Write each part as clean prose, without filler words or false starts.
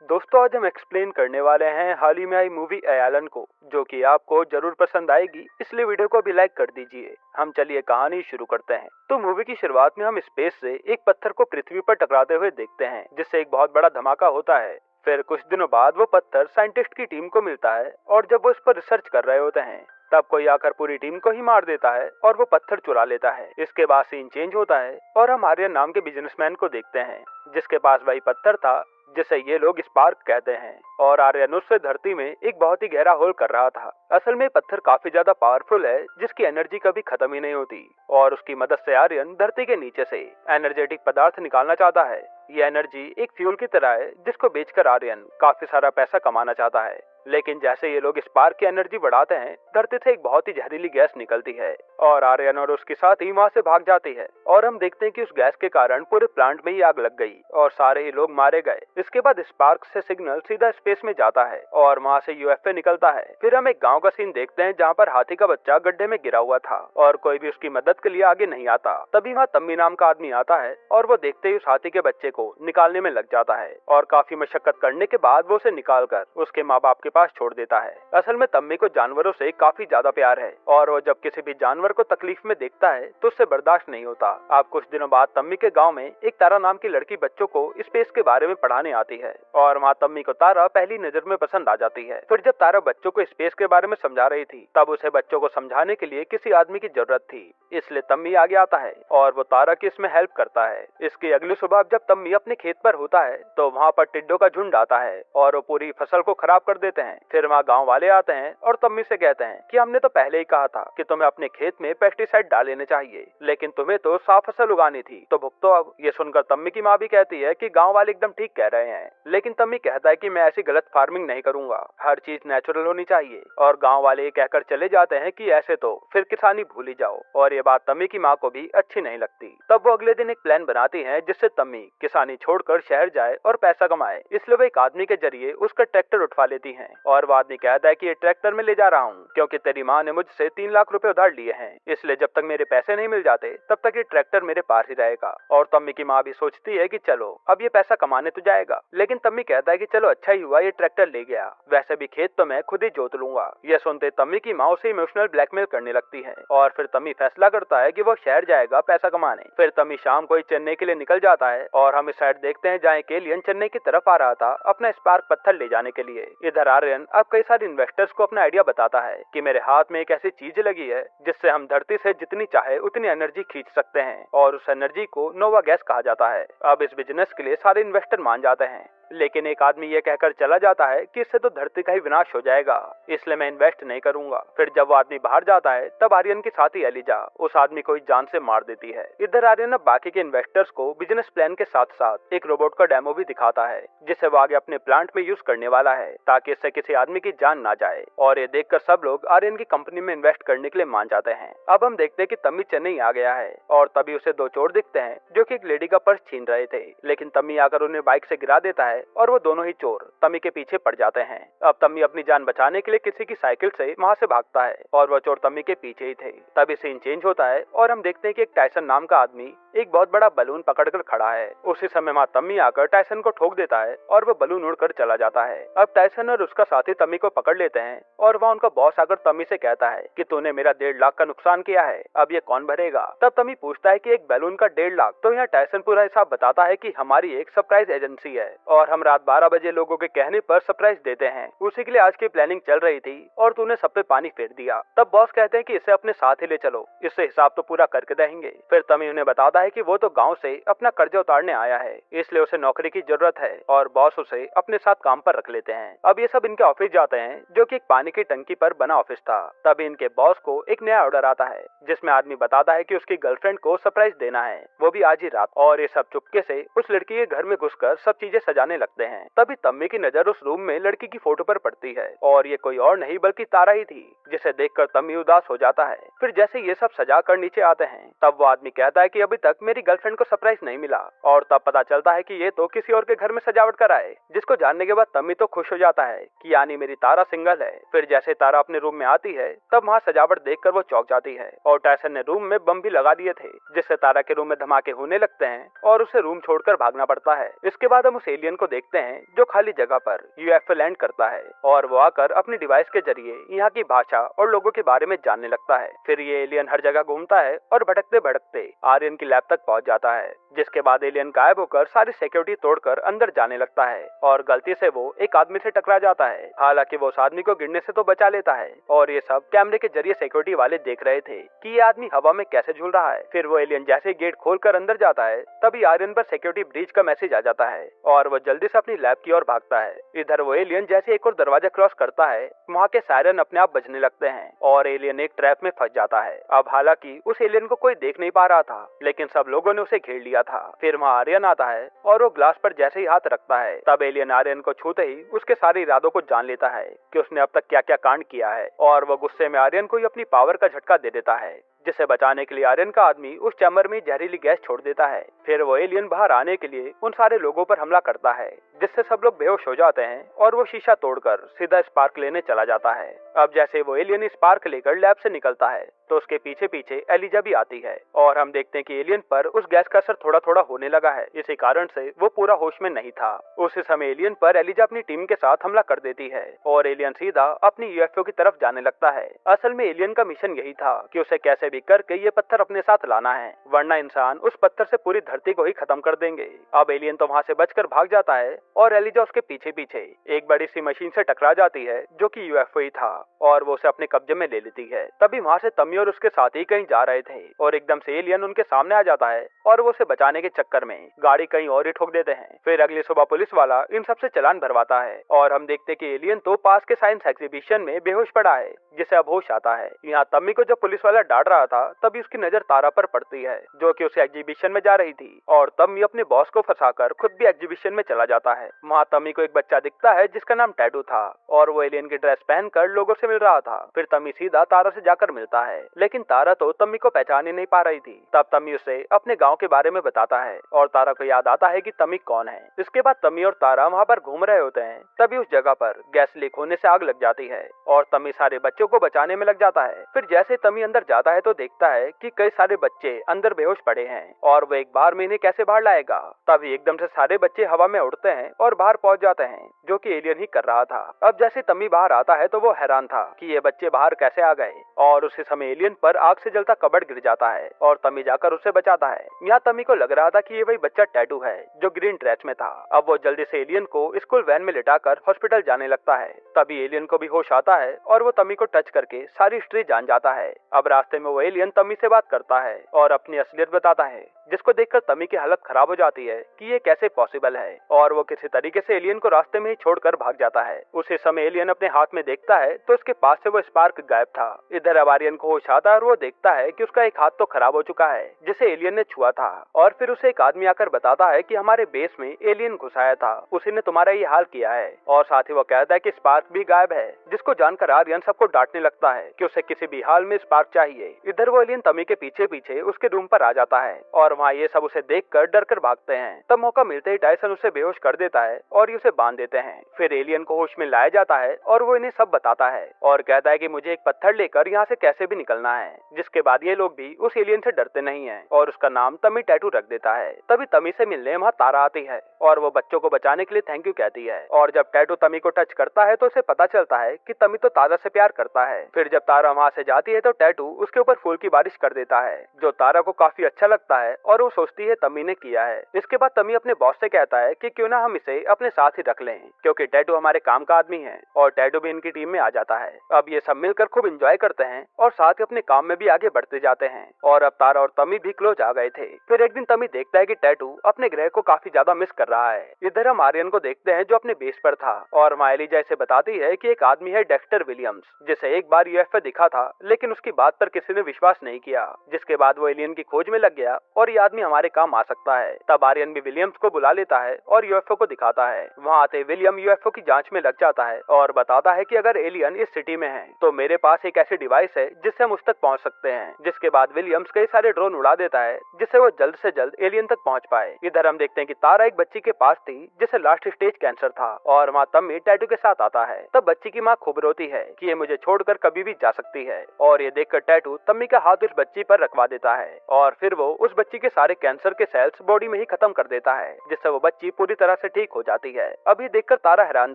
दोस्तों, आज हम एक्सप्लेन करने वाले हैं हाल ही में आई मूवी अयालन को, जो कि आपको जरूर पसंद आएगी। इसलिए वीडियो को भी लाइक कर दीजिए। हम चलिए कहानी शुरू करते हैं। तो मूवी की शुरुआत में हम स्पेस से एक पत्थर को पृथ्वी पर टकराते हुए देखते हैं, जिससे एक बहुत बड़ा धमाका होता है। फिर कुछ दिनों बाद वो पत्थर साइंटिस्ट की टीम को मिलता है, और जब वो इस पर रिसर्च कर रहे होते हैं तब कोई आकर पूरी टीम को ही मार देता है और वो पत्थर चुरा लेता है। इसके बाद सीन चेंज होता है और हम आर्यन नाम के बिजनेसमैन को देखते हैं, जिसके पास वही पत्थर था जिसे ये लोग स्पार्क कहते हैं। और आर्यन उससे धरती में एक बहुत ही गहरा होल कर रहा था। असल में पत्थर काफी ज्यादा पावरफुल है, जिसकी एनर्जी कभी खत्म ही नहीं होती, और उसकी मदद से आर्यन धरती के नीचे से एनर्जेटिक पदार्थ निकालना चाहता है। ये एनर्जी एक फ्यूल की तरह है, जिसको बेचकर आर्यन काफी सारा पैसा कमाना चाहता है। लेकिन जैसे ये लोग स्पार्क की एनर्जी बढ़ाते हैं, धरती से एक बहुत ही जहरीली गैस निकलती है और आर्यन और उसके साथी वहाँ से भाग जाती है। और हम देखते हैं कि उस गैस के कारण पूरे प्लांट में ही आग लग गई और सारे ही लोग मारे गए। इसके बाद स्पार्क से सिग्नल सीधा स्पेस में जाता है और वहाँ से यूएफओ निकलता है। फिर हम एक गाँव का सीन देखते हैं, जहाँ पर हाथी का बच्चा गड्ढे में गिरा हुआ था और कोई भी उसकी मदद के लिए आगे नहीं आता। तभी वहाँ तम्मी नाम का आदमी आता है और वो देखते ही उस हाथी के बच्चे को निकालने में लग जाता है और काफी मशक्कत करने के बाद वो उसे निकालकर उसके माँ बाप के पास छोड़ देता है। असल में तम्मी को जानवरों से काफी ज्यादा प्यार है और वो जब किसी भी जानवर को तकलीफ में देखता है तो उससे बर्दाश्त नहीं होता। अब कुछ दिनों बाद तम्मी के गांव में एक तारा नाम की लड़की बच्चों को स्पेस के बारे में पढ़ाने आती है और वहाँ तम्मी को तारा पहली नजर में पसंद आ जाती है। फिर जब तारा बच्चों को स्पेस के बारे में समझा रही थी, तब उसे बच्चों को समझाने के लिए किसी आदमी की जरूरत थी, इसलिए तम्मी आगे आता है और वो तारा की इसमें हेल्प करता है। इसकी अगली सुबह जब तम्मी अपने खेत पर होता है तो वहाँ पर टिड्डों का झुंड आता है और वो पूरी फसल को खराब कर देते हैं। फिर वहाँ गाँव वाले आते हैं और तम्मी से कहते हैं कि हमने तो पहले ही कहा था कि तुम्हें अपने खेत में पेस्टिसाइड डाल लेने चाहिए, लेकिन तुम्हें तो साफ फसल उगानी थी, तो भुगतो अब। ये सुनकर तम्मी की माँ भी कहती है कि गाँव वाले एकदम ठीक कह रहे हैं, लेकिन तम्मी कहता है कि मैं ऐसी गलत फार्मिंग नहीं करूंगा, हर चीज नेचुरल होनी चाहिए। और गाँव वाले ये कहकर चले जाते हैं कि ऐसे तो फिर किसानी भूल ही जाओ। और ये बात तम्मी की माँ को भी अच्छी नहीं लगती। तब वो अगले दिन एक प्लान बनाती है, जिससे तम्मी किसानी छोड़कर शहर जाए और पैसा कमाए। इसलिए वो एक आदमी के जरिए उसका ट्रैक्टर उठवा लेती है और वो आदमी कहता है कि ये ट्रैक्टर में ले जा रहा हूँ क्योंकि तेरी माँ ने मुझसे 3 लाख रुपए उधार लिए हैं, इसलिए जब तक मेरे पैसे नहीं मिल जाते तब तक ये ट्रैक्टर मेरे पास ही रहेगा। और तम्मी की माँ भी सोचती है कि चलो अब ये पैसा कमाने तो जाएगा, लेकिन तम्मी कहता है कि चलो अच्छा ही हुआ ये ट्रैक्टर ले गया, वैसे भी खेत तो मैं खुद ही जोत लूंगा। यह सुनते तम्मी की माँ उसे इमोशनल ब्लैकमेल करने लगती है और फिर तम्मी फैसला करता है कि वो शहर जाएगा पैसा कमाने। फिर तम्मी शाम को ही चेन्नई के लिए निकल जाता है और हम इस साइड देखते हैं जहाँ एक एलियन चेन्नई की तरफ आ रहा था अपना स्पार्क पत्थर ले जाने के लिए। इधर आर्यन अब कई सारे इन्वेस्टर्स को अपना आइडिया बताता है कि मेरे हाथ में एक ऐसी चीज लगी है जिससे हम धरती से जितनी चाहे उतनी एनर्जी खींच सकते हैं, और उस एनर्जी को नोवा गैस कहा जाता है। अब इस बिजनेस के लिए सारे इन्वेस्टर मान जाते हैं, लेकिन एक आदमी ये कहकर चला जाता है कि इससे तो धरती का ही विनाश हो जाएगा, इसलिए मैं इन्वेस्ट नहीं करूंगा। फिर जब वो आदमी बाहर जाता है तब आर्यन की साथी एलिजा उस आदमी को ही जान से मार देती है। इधर आर्यन अब बाकी के इन्वेस्टर्स को बिजनेस प्लान के साथ साथ एक रोबोट का डेमो भी दिखाता है, जिसे वो आगे अपने प्लांट में यूज करने वाला है ताकि इससे किसी आदमी की जान ना जाए। और ये देखकर सब लोग आर्यन की कंपनी में इन्वेस्ट करने के लिए मान जाते हैं। अब हम देखते हैं कि तम्मी चेन्नई आ गया है और तभी उसे 2 चोर दिखते हैं जो कि एक लेडी का पर्स छीन रहे थे, लेकिन तम्मी आकर उन्हें बाइक से गिरा देता है और वो दोनों ही चोर तम्मी के पीछे पड़ जाते हैं। अब तम्मी अपनी जान बचाने के लिए किसी की साइकिल से वहाँ से भागता है और वो चोर तम्मी के पीछे ही थे। तभी सीन चेंज होता है और हम देखते हैं कि एक टाइसन नाम का आदमी एक बहुत बड़ा बलून पकड़कर खड़ा है। उसी समय वहाँ तम्मी आकर टाइसन को ठोक देता है और वो बलून उड़कर चला जाता है। अब टाइसन और उसका साथी तम्मी को पकड़ लेते हैं और वहाँ उनका बॉस आकर तम्मी से कहता है कि तूने मेरा 1.5 लाख का नुकसान किया है, अब ये कौन भरेगा। तब तम्मी पूछता है कि एक बैलून का 1.5 लाख, तो यहाँ टाइसन पूरा हिसाब बताता है कि हमारी एक सरप्राइज एजेंसी है और हम रात 12 बजे लोगों के कहने पर सरप्राइज देते हैं, उसी के लिए आज की प्लानिंग चल रही थी और तूने सब पे पानी फेर दिया। तब बॉस कहते हैं कि इसे अपने साथ ही ले चलो, इससे हिसाब तो पूरा करके देंगे। फिर तम्मी उन्हें बताता है कि वो तो गाँव से अपना कर्जा उतारने आया है, इसलिए उसे नौकरी की जरूरत है और बॉस उसे अपने साथ काम पर रख लेते हैं। अब ये सब इनके ऑफिस जाते हैं, जो कि एक पानी की टंकी पर बना ऑफिस था। तभी इनके बॉस को एक नया ऑर्डर आता है, जिसमें आदमी बताता है कि उसकी गर्लफ्रेंड को सरप्राइज देना है, वो भी आज ही रात। और ये सब चुपके से उस लड़की के घर में घुसकर सब चीजें सजाने लगते हैं। तभी तम्मी की नजर उस रूम में लड़की की फोटो पर पड़ती है और ये कोई और नहीं बल्कि तारा ही थी, जिसे देखकर तम्मी उदास हो जाता है। फिर जैसे ये सब सजा कर नीचे आते हैं, तब वो आदमी कहता है कि अभी तक मेरी गर्लफ्रेंड को सरप्राइज नहीं मिला, और तब पता चलता है कि ये तो किसी और के घर में सजावट कर आए, जिसको जानने के बाद तम्मी तो खुश हो जाता है कि यानी मेरी तारा सिंगल है। फिर जैसे तारा अपने रूम में आती है तब वहाँ सजावट देखकर वो चौंक जाती है और टायसन ने रूम में बम भी लगा दिए थे, जिससे तारा के रूम में धमाके होने लगते हैं और उसे रूम छोड़कर भागना पड़ता है। इसके बाद हम उस एलियन को देखते हैं जो खाली जगह पर यूएफओ लैंड करता है और वो आकर अपनी डिवाइस के जरिए यहाँ की भाषा और लोगों के बारे में जानने लगता है। फिर ये एलियन हर जगह घूमता है और भटकते भटकते आर्यन की लैब तक पहुंच जाता है, जिसके बाद एलियन गायब होकर सारी सिक्योरिटी तोड़कर अंदर जाने लगता है और गलती से वो एक आदमी से टकरा जाता है। हालांकि वो उस आदमी को गिरने से तो बचा लेता है और ये सब कैमरे के जरिए सिक्योरिटी वाले देख रहे थे कि ये आदमी हवा में कैसे झूल रहा है। फिर वो एलियन जैसे गेट खोलकर अंदर जाता है तभी आर्यन पर सिक्योरिटी ब्रीच का मैसेज आ जाता है और वो जल्दी से अपनी लैब की ओर भागता है। इधर वो एलियन जैसे एक और दरवाजा क्रॉस करता है, वहाँ के सायरन अपने आप बजने लगते हैं और एलियन एक ट्रैप में फंस जाता है। अब हालांकि उस एलियन को कोई देख नहीं पा रहा था, लेकिन सब लोगों ने उसे घेर लिया था। फिर वहाँ आर्यन आता है और वो ग्लास पर जैसे ही हाथ रखता है तब एलियन आर्यन को छूते ही उसके सारे इरादों को जान लेता है कि उसने अब तक क्या क्या कांड किया है और वो गुस्से में आर्यन को ही अपनी पावर का झटका दे देता है, जिसे बचाने के लिए आर्यन का आदमी उस चैम्बर में जहरीली गैस छोड़ देता है। फिर वो एलियन बाहर आने के लिए उन सारे लोगों पर हमला करता है, जिससे सब लोग बेहोश हो जाते हैं और वो शीशा तोड़कर सीधा स्पार्क लेने चला जाता है। अब जैसे वो एलियन स्पार्क लेकर लैब से निकलता है तो उसके पीछे पीछे एलिजा भी आती है और हम देखते हैं कि एलियन पर उस गैस का असर थोड़ा थोड़ा होने लगा है, इसी कारण से वो पूरा होश में नहीं था। उसी समय एलियन पर एलिजा अपनी टीम के साथ हमला कर देती है और एलियन सीधा अपनी यूएफओ की तरफ जाने लगता है। असल में एलियन का मिशन यही था कि उसे कैसे भी करके ये पत्थर अपने साथ लाना है, वरना इंसान उस पत्थर से पूरी धरती को ही खत्म कर देंगे। अब एलियन तो वहाँ से बचकर भाग जाता है और एलिजा उसके पीछे पीछे एक बड़ी सी मशीन से टकरा जाती है जो कि यूएफओ ही था और वो उसे अपने कब्जे में ले लेती है। तभी वहाँ से तमी और उसके साथी कहीं जा रहे थे और एकदम से एलियन उनके सामने आ जाता है और वो उसे बचाने के चक्कर में गाड़ी कहीं और ही ठोक देते हैं। फिर अगली सुबह पुलिस वाला इन सबसे चालान भरवाता है और हम देखते कि एलियन तो पास के साइंस एग्जीबिशन में बेहोश पड़ा है, जिसे अब होश आता है। यहाँ तम्मी को जब पुलिस वाला डांट रहा था तभी उसकी नजर तारा पर पड़ती है जो कि उसे एग्जीबिशन में जा रही थी और तम्मी अपने बॉस को फंसाकर खुद भी एग्जीबिशन में चला जाता है। वहाँ तम्मी को एक बच्चा दिखता है जिसका नाम टैटू था और वो एलियन की ड्रेस पहनकर लोगों से मिल रहा था। फिर तम्मी सीधा तारा से जाकर मिलता है, लेकिन तारा तो तम्मी को पहचान ही नहीं पा रही थी। तब तम्मी उसे अपने गाँव के बारे में बताता है और तारा को याद आता है कि तम्मी कौन है। इसके बाद तम्मी और तारा वहाँ पर घूम रहे होते हैं, तभी उस जगह पर गैस लीक होने से आग लग जाती है और तम्मी सारे बच्चों को बचाने में लग जाता है। फिर जैसे तम्मी अंदर जाता है तो देखता है कि कई सारे बच्चे अंदर बेहोश पड़े हैं और वो एक बार में इन्हें कैसे बाहर लाएगा। तभी एकदम से सारे बच्चे हवा में उड़ते हैं और बाहर पहुंच जाते हैं, जो कि एलियन ही कर रहा था। अब जैसे तम्मी बाहर आता है तो वो हैरान था कि ये बच्चे बाहर कैसे आ गए और उसी समय एलियन पर आग से जलता कबड़ गिर जाता है और तम्मी जाकर उसे बचाता है। यहाँ तम्मी को लग रहा था कि ये वही बच्चा टैटू है जो ग्रीन ड्रेस में था। अब वो जल्दी से एलियन को स्कूल वैन में लिटाकर हॉस्पिटल जाने लगता है। तभी एलियन को भी होश आता है और वो तम्मी को टच करके सारी हिस्ट्री जान जाता है। अब रास्ते में वो एलियन तम्मी से बात करता है और अपनी असलियत बताता है, जिसको देखकर तम्मी की हालत खराब हो जाती है कि ये कैसे पॉसिबल है और वो किसी तरीके से एलियन को रास्ते में ही छोड़कर भाग जाता है। उसी समय एलियन अपने हाथ में देखता है तो उसके पास से वो स्पार्क गायब था। इधर अब आर्यन को होश आता है और वो देखता है कि उसका एक हाथ तो खराब हो चुका है जिसे एलियन ने छुआ था और फिर उसे एक आदमी आकर बताता है कि हमारे बेस में एलियन घुसाया था, उसी ने तुम्हारा ये हाल किया है। और साथ ही वो कहता है कि स्पार्क भी गायब है, जिसको जानकर आर्यन सबको डांटने लगता है कि उसे किसी भी हाल में स्पार्क चाहिए। इधर वो एलियन तम्मी के पीछे पीछे उसके रूम पर आ जाता है और वहाँ ये सब उसे देखकर डर कर भागते हैं। तब मौका मिलते ही टायसन उसे बेहोश कर देता है और उसे बांध देते हैं। फिर एलियन को होश में लाया जाता है और वो इन्हें सब बताता है और कहता है कि मुझे एक पत्थर लेकर यहाँ से कैसे भी निकलना है, जिसके बाद ये लोग भी उस एलियन से डरते नहीं है और उसका नाम तमी टैटू रख देता है। तभी तमी से मिलने वहाँ तारा आती है और वो बच्चों को बचाने के लिए थैंक यू कहती है और जब टैटू तमी को टच करता है तो उसे पता चलता है कि तमी तो तारा से प्यार करता है। फिर जब तारा वहाँ से जाती है तो टैटू उसके ऊपर फूल की बारिश कर देता है, जो तारा को काफी अच्छा लगता है और वो सोचती है तमी ने किया है। इसके बाद तमी अपने बॉस से कहता है कि क्यों ना हम इसे अपने साथ ही रख लें, क्योंकि टैटू हमारे काम का आदमी है और टैटू भी इनकी टीम में आ जाता है। अब ये सब मिलकर खूब एंजॉय करते हैं और साथ ही अपने काम में भी आगे बढ़ते जाते हैं और अब तारा और तमी भी क्लोज आ गए थे। फिर एक दिन तमी देखता है कि टैटू अपने ग्रह को काफी ज्यादा मिस कर रहा है। इधर हम आर्यन को देखते हैं जो अपने बेस पर था और एलिजा इसे बताती है कि एक आदमी है डेक्स्टर विलियम्स, जिसे एक बार यूएफओ दिखा था लेकिन उसकी बात पर किसी ने विश्वास नहीं किया, जिसके बाद वो एलियन की खोज में लग गया और ये आदमी हमारे काम आ सकता है। तब आर्यन भी विलियम्स को बुला लेता है और यूएफओ को दिखाता है। वहाँ आते विलियम यूएफओ की जांच में लग जाता है और बताता है कि अगर एलियन इस सिटी में है तो मेरे पास एक ऐसी डिवाइस है जिससे हम उस तक पहुँच सकते हैं। जिसके बाद विलियम्स कई सारे ड्रोन उड़ा देता है जिससे वो जल्द से जल्द एलियन तक पहुँच पाए। इधर हम देखते हैं कि तारा एक बच्ची के पास थी जिसे लास्ट स्टेज कैंसर था और वहाँ तम्मी टैटू के साथ आता है। तब बच्ची की माँ खूब रोती है कि ये मुझे छोड़कर कभी भी जा सकती है और ये देखकर टैटू तम्मी का हाथ उस बच्ची पर रखवा देता है और फिर वो उस बच्ची के सारे कैंसर के सेल्स बॉडी में ही खत्म कर देता है, जिससे वो बच्ची पूरी तरह से ठीक हो जाती है। अभी देखकर तारा हैरान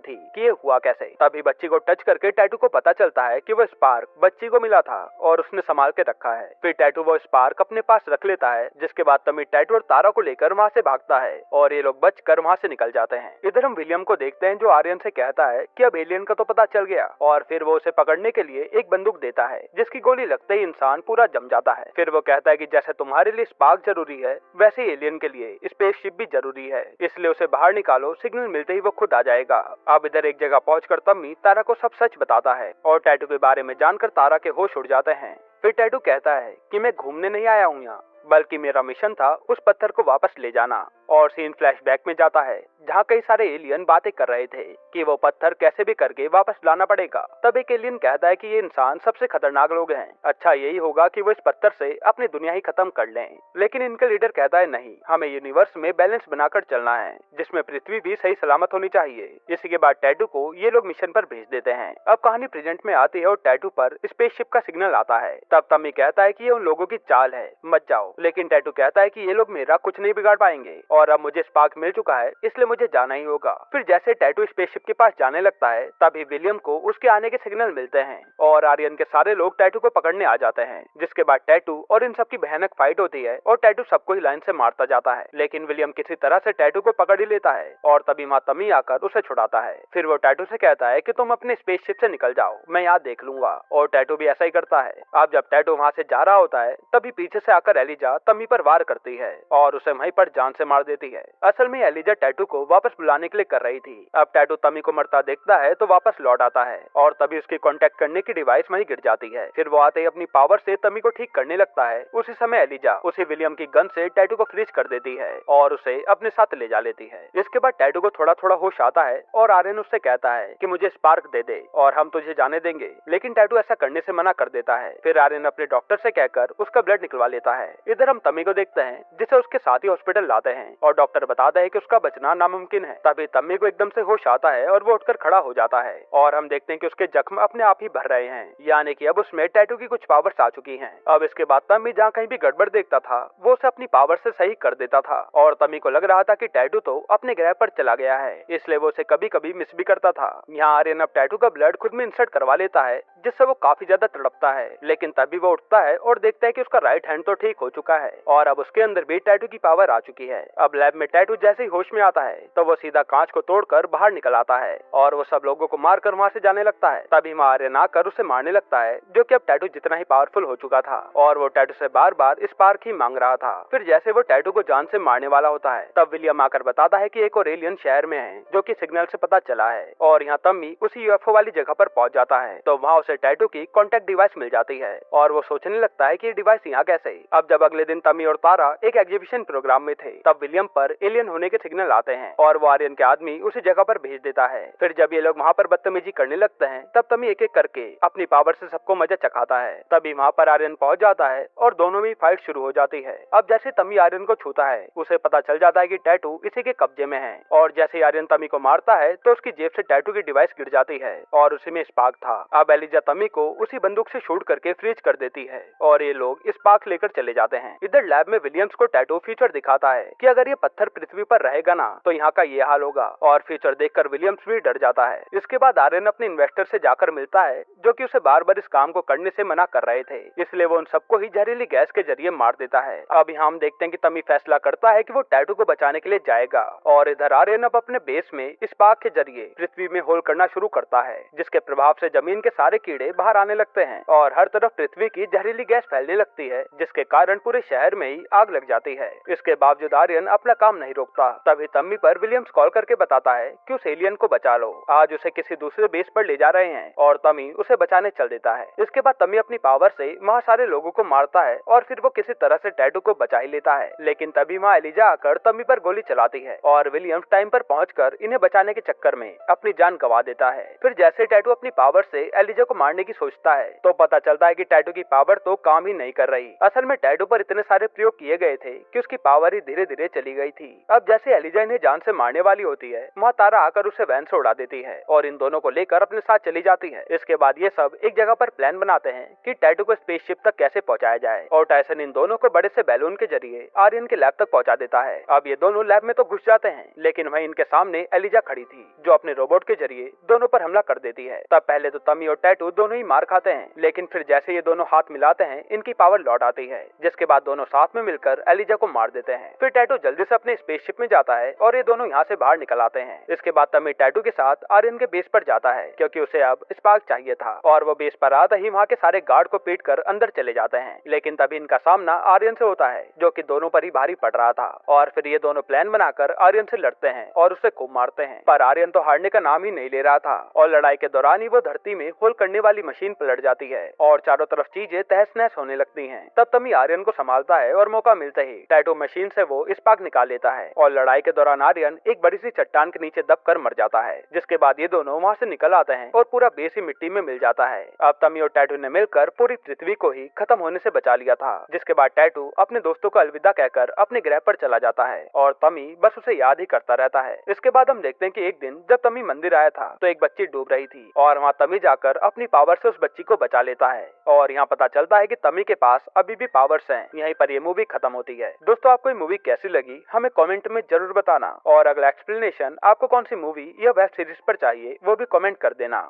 थी कि ये हुआ कैसे। तभी बच्ची को टच करके टैटू को पता चलता है कि वो स्पार्क बच्ची को मिला था और उसने संभाल के रखा है। फिर टैटू वो स्पार्क अपने पास रख लेता है, जिसके बाद तम्मी टैटू और तारा को लेकर वहाँ से भागता है और ये लोग बचकर वहाँ से निकल जाते हैं। इधर हम विलियम को देखते हैं जो आर्यन से कहता है कि अब एलियन का तो पता चल गया और फिर वो उसे पकड़ने के लिए एक बंदूक देता है जिसकी गोली लगते ही इंसान पूरा जम जाता है। फिर वो कहता है कि जैसे तुम्हारे लिए स्पार्क जरूरी है वैसे ही एलियन के लिए स्पेसशिप भी जरूरी है, इसलिए उसे बाहर निकालो, सिग्नल मिलते ही वो खुद आ जाएगा। अब इधर एक जगह पहुंचकर तम्मी तारा को सब सच बताता है और टैटू के बारे में जानकर तारा के होश उड़ जाते हैं। फिर टैटू कहता है कि मैं घूमने नहीं आया हूँ यहाँ, बल्कि मेरा मिशन था उस पत्थर को वापस ले जाना। और सीन फ्लैशबैक में जाता है जहाँ कई सारे एलियन बातें कर रहे थे कि वो पत्थर कैसे भी करके वापस लाना पड़ेगा। तब एक एलियन कहता है कि ये इंसान सबसे खतरनाक लोग हैं, अच्छा यही होगा कि वो इस पत्थर से अपनी दुनिया ही खत्म कर लें। लेकिन इनका लीडर कहता है नहीं, हमें यूनिवर्स में बैलेंस बनाकर चलना है जिसमें पृथ्वी भी सही सलामत होनी चाहिए। इसी के बाद टैटू को ये लोग मिशन पर भेज देते हैं। अब कहानी प्रेजेंट में आती है और टैटू पर स्पेसशिप का सिग्नल आता है। तब तम्मी कहता है कि ये उन लोगों की चाल है, मत जाओ। लेकिन टैटू कहता है कि ये लोग मेरा कुछ नहीं बिगाड़ पाएंगे और अब मुझे स्पार्क मिल चुका है, इसलिए मुझे जाना ही होगा। फिर जैसे टैटू स्पेसशिप के पास जाने लगता है तभी विलियम को उसके आने के सिग्नल मिलते हैं और आर्यन के सारे लोग टैटू को पकड़ने आ जाते हैं। जिसके बाद टैटू और इन सब की भयानक फाइट होती है और टैटू सबको ही लाइन से मारता जाता है, लेकिन विलियम किसी तरह से टैटू को पकड़ ही लेता है और तभी माँ तम्मी आकर उसे छुड़ाता है। फिर वो टैटू से कहता है कि तुम अपने स्पेसशिप से निकल जाओ, मैं यहाँ देख लूंगा, और टैटू भी ऐसा ही करता है। अब जब टैटू वहाँ से जा रहा होता है तभी पीछे से आकर एलिजा तम्मी पर वार करती है और उसे वहीं पर जान से मार देती है। असल में एलिजा टैटू को वापस बुलाने के लिए कर रही थी। अब टैटू तम्मी को मरता देखता है तो वापस लौट आता है और तभी उसकी कांटेक्ट करने की डिवाइस वहीं गिर जाती है। फिर वो आते ही अपनी पावर से तम्मी को ठीक करने लगता है। उसी समय एलिजा उसे विलियम की गन से टैटू को फ्रीज कर देती है और उसे अपने साथ ले जा लेती है। इसके बाद टैटू को थोड़ा थोड़ा होश आता है और आर्यन उससे कहता है कि मुझे स्पार्क दे दे और हम तुझे जाने देंगे, लेकिन टैटू ऐसा करने से मना कर देता है। फिर आर्यन अपने डॉक्टर से कहकर उसका ब्लड निकलवा लेता है। इधर हम तम्मी को देखते हैं जिसे उसके साथी हॉस्पिटल लाते हैं और डॉक्टर बताता है कि उसका बचना नामुमकिन है। तभी तम्मी को एकदम से होश आता है और वो उठकर खड़ा हो जाता है और हम देखते हैं कि उसके जख्म अपने आप ही भर रहे हैं, यानी कि अब उसमें टैटू की कुछ पावर्स आ चुकी हैं। अब इसके बाद तम्मी जहाँ कहीं भी गड़बड़ देखता था वो उसे अपनी पावर से सही कर देता था और तम्मी को लग रहा था कि टैटू तो अपने ग्रह पर चला गया है, इसलिए वो उसे कभी कभी मिस भी करता था। यहाँ आर्यन अब टैटू का ब्लड खुद में इंसर्ट करवा लेता है जिससे वो काफी ज्यादा तड़पता है, लेकिन तभी वो उठता है और देखता है कि उसका राइट हैंड तो ठीक हो चुका है और अब उसके अंदर भी टैटू की पावर आ चुकी है। अब लैब में टैटू जैसे ही होश में आता है तो वो सीधा कांच को तोड़कर बाहर निकल आता है और वो सब लोगों को मारकर वहाँ से जाने लगता है। तभी आर्यन आकर उसे मारने लगता है जो कि अब टैटू जितना ही पावरफुल हो चुका था और वो टैटू से बार बार स्पार्क ही मांग रहा था। फिर जैसे वो टैटू को जान से मारने वाला होता है तब विलियम आकर बताता है कि एक और एलियन शहर में है जो कि सिग्नल से पता चला है और यहाँ तम्मी उसी यूएफओ वाली जगह पर पहुंच जाता है तो वहाँ उसे टैटू की कॉन्टेक्ट डिवाइस मिल जाती है और वो सोचने लगता है कि ये डिवाइस यहाँ कैसे। अब जब अगले दिन तम्मी और तारा एक एग्जीबिशन प्रोग्राम में थे तब विलियम पर एलियन होने के सिग्नल आते हैं और वो आर्यन के आदमी उसी जगह पर भेज देता है। फिर जब ये लोग वहाँ पर बदतमीजी करने लगते हैं तब तम्मी एक एक करके अपनी पावर से सबको मजा चखाता है। तभी वहाँ पर आर्यन पहुँच जाता है और दोनों में फाइट शुरू हो जाती है। अब जैसे तम्मी आर्यन को छूता है उसे पता चल जाता है कि टैटू इसी के कब्जे में है और जैसे आर्यन तम्मी को मारता है तो उसकी जेब से टैटू की डिवाइस गिर जाती है और उसी में स्पार्क था। अब एलिजा तम्मी को उसी बंदूक से शूट करके फ्रीज कर देती है और ये लोग स्पार्क लेकर चले जाते हैं। इधर लैब में विलियम्स को टैटू फ्यूचर दिखाता है कि अगर ये पत्थर पृथ्वी पर रहेगा ना तो यहाँ का ये हाल होगा और फ्यूचर देखकर विलियम्स भी डर जाता है। इसके बाद आर्यन अपने इन्वेस्टर से जाकर मिलता है जो कि उसे बार बार इस काम को करने से मना कर रहे थे, इसलिए वो उन सबको ही जहरीली गैस के जरिए मार देता है। अब यहाँ हम देखते हैं कि तम्मी फैसला करता है कि वो टैटू को बचाने के लिए जाएगा और इधर आर्यन अब अपने बेस में स्पार्क के जरिए पृथ्वी में होल करना शुरू करता है जिसके प्रभाव से जमीन के सारे कीड़े बाहर आने लगते हैं और हर तरफ पृथ्वी की जहरीली गैस फैलने लगती है जिसके कारण पूरे शहर में ही आग लग जाती है। इसके बावजूद आर्यन अपना काम नहीं रोकता। तभी तम्मी पर विलियम्स कॉल करके बताता है कि उस एलियन को बचा लो, आज उसे किसी दूसरे बेस पर ले जा रहे हैं, और तमी उसे बचाने चल देता है। इसके बाद तमी अपनी पावर से वहाँ सारे लोगों को मारता है और फिर वो किसी तरह से टैटू को बचा ही लेता है। लेकिन तभी वहाँ एलिजा आकर तमी पर गोली चलाती है और विलियम्स टाइम पर पहुंचकर इन्हें बचाने के चक्कर में अपनी जान गंवा देता है। फिर जैसे टैटू अपनी पावर से एलिजा को मारने की सोचता है तो पता चलता है कि टैटू की पावर तो काम ही नहीं कर रही। असल में टैटू पर इतने सारे प्रयोग किए गए थे कि उसकी पावर ही धीरे धीरे चली गई थी। अब जैसे एलिजा इन्हें जान से मारने वाली होती है, वहाँ तारा आकर उसे वैन से उड़ा देती है और इन दोनों को लेकर अपने साथ चली जाती है। इसके बाद ये सब एक जगह पर प्लान बनाते हैं कि टैटू को स्पेसशिप तक कैसे पहुंचाया जाए, और टायसन इन दोनों को बड़े से बैलून के जरिए आर्यन के लैब तक पहुंचा देता है। अब ये दोनों लैब में तो घुस जाते हैं, लेकिन वहीं इनके सामने एलिजा खड़ी थी जो अपने रोबोट के जरिए दोनों पर हमला कर देती है। तब पहले तो तमी और टैटू दोनों ही मार खाते हैं, लेकिन फिर जैसे ये दोनों हाथ मिलाते हैं इनकी पावर लौट आती है, जिसके बाद दोनों साथ में मिलकर एलिजा को मार देते हैं। फिर टैटू जल्दी से अपने स्पेसशिप में जाता है और ये दोनों यहाँ से बाहर निकल आते हैं। इसके बाद तमी टैटू के साथ आर्यन के बेस पर जाता है क्योंकि उसे अब स्पार्क चाहिए था, और वो बेस पर आते ही वहाँ के सारे गार्ड को पीट कर अंदर चले जाते हैं। लेकिन तभी इनका सामना आर्यन से होता है जो कि दोनों पर ही भारी पड़ रहा था, और फिर ये दोनों प्लान बनाकर आर्यन से लड़ते हैं और उसे खूब मारते हैं। पर आर्यन तो हारने का नाम ही नहीं ले रहा था, और लड़ाई के दौरान ही वो धरती में होल करने वाली मशीन पलट जाती है और चारों तरफ चीजें तहस नहस होने लगती हैं। तब तमी आर्यन को संभालता है और मौका मिलते ही टैटू मशीन से वो स्पार्क निकाल लेता है, और लड़ाई के दौरान आर्यन एक बड़ी सी चट्टान के नीचे दबकर मर जाता है, जिसके बाद ये दोनों वहाँ से निकल आते हैं और पूरा बेस ही मिट्टी में मिल जाता है। अब तमी और टैटू ने मिलकर पूरी पृथ्वी को ही खत्म होने से बचा लिया था, जिसके बाद टैटू अपने दोस्तों को अलविदा कहकर अपने ग्रह पर चला जाता है और तमी बस उसे याद ही करता रहता है। इसके बाद हम देखते हैं कि एक दिन जब तमी मंदिर आया था तो एक बच्ची डूब रही थी, और वहाँ तमी जाकर अपनी पावर से उस बच्ची को बचा लेता है, और यहाँ पता चलता है कि तमी के पास अभी भी पावर्स हैं। यहीं पर ये मूवी खत्म होती है। दोस्तों, आपको ये मूवी कैसी लगी हमें कमेंट में जरूर बताना, और अगला एक्सप्लेनेशन आपको कौन सी मूवी या वेब सीरीज पर चाहिए वो भी कमेंट कर देना।